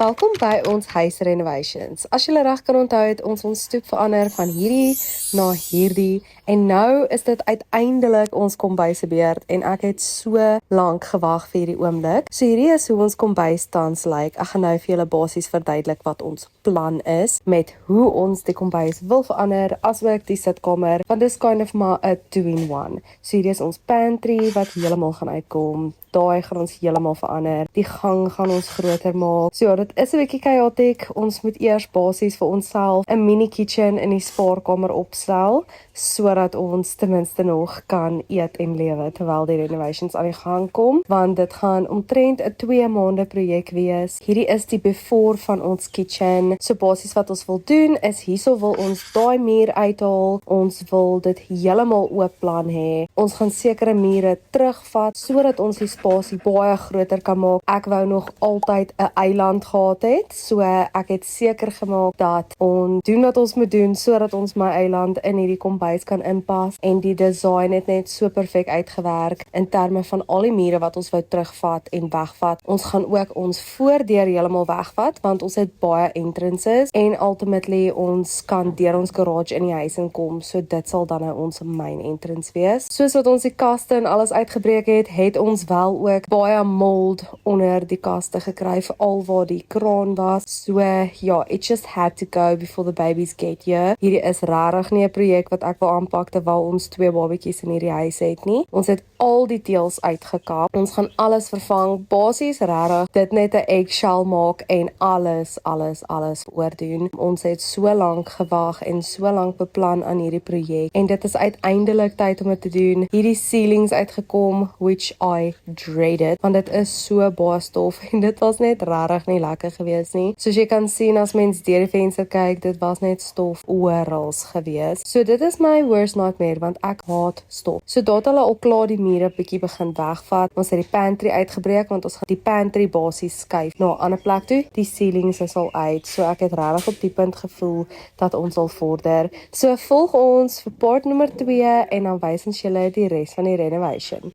Welkom by ons huis renovations. As julle reg kan onthou het ons stoep verander van hierdie na hierdie en nou is dit uiteindelik ons kombuis se beurt en ek het so lank gewag vir hierdie oomblik. So hierdie is hoe ons kombuis tans lyk. Ek gaan nou vir julle basies verduidelik wat ons plan is met hoe ons die kombuis wil verander asook die sitkamer, want dis kind of maar 'n 2-in-1. So hierdie is ons pantry wat heeltemal gaan uitkom. Daai gaan ons heeltemal verander. Die gang gaan ons groter maak. So ja, dit is 'n bietjie chaotic. Ons moet eers basies vir onsself 'n mini kitchen in die spaarkamer opstel sodat ons ten minste nog kan eet en lewe terwyl die renovations aan die gang kom, want dit gaan omtrent 'n 2 maande projek wees. Hierdie is die before van ons kitchen. So basies wat ons wil doen is hierso wil ons daai muur uithaal. Ons wil dit heeltemal oop plan hê. Ons gaan sekere mure terugvat sodat ons die spasie baie groter kan maak. Ek wou nog altyd 'n eiland gehad het, so ek het seker gemaak dat ons doen wat ons moet doen sodat ons my eiland in hierdie kombuis kan inpas en die design het net so perfek uitgewerk in terme van al die mure wat ons wou terugvat en wegvat. Ons gaan ook ons voordeur heeltemal wegvat want ons het baie entrances en ultimately ons kan deur ons garage in die huis inkom, so dit sal dan nou ons main entrance wees. Soos wat ons die kaste en alles uitgebreek het, het ons wel ook baie mold onder die kaste gekry vir al waar die kraan was. So ja, it just had to go before the babies get here. Hierdie is regtig nie 'n projek wat ek wil aanpak terwyl ons 2 babatjies in hierdie huis het nie. Ons het al die teëls uitgekap. Ons gaan alles vervang. Basies regtig dit net 'n eggshell maak en alles oordoen. Ons het so lank gewag en so lank beplan aan hierdie projek en dit is uiteindelik tyd om dit te doen. Hierdie ceilings uitgekom, which I dreaded, want dit is so baie stof en dit was net regtig nie lekker gewees nie. Soos jy kan sien as mens deur die venster kyk, dit was net stof oral gewees. So dit is my worst nightmare want ek haat stof. So daar het hulle al klaar die mure bietjie begin wegvat. Ons het die pantry uitgebreek want ons gaan die pantry basies skuif na 'n ander plek toe. Die ceilings is al uit. So ek het regtig op die punt gevoel dat ons al vorder. So volg ons vir part nommer 2 en dan wys ons julle die res van die renovation.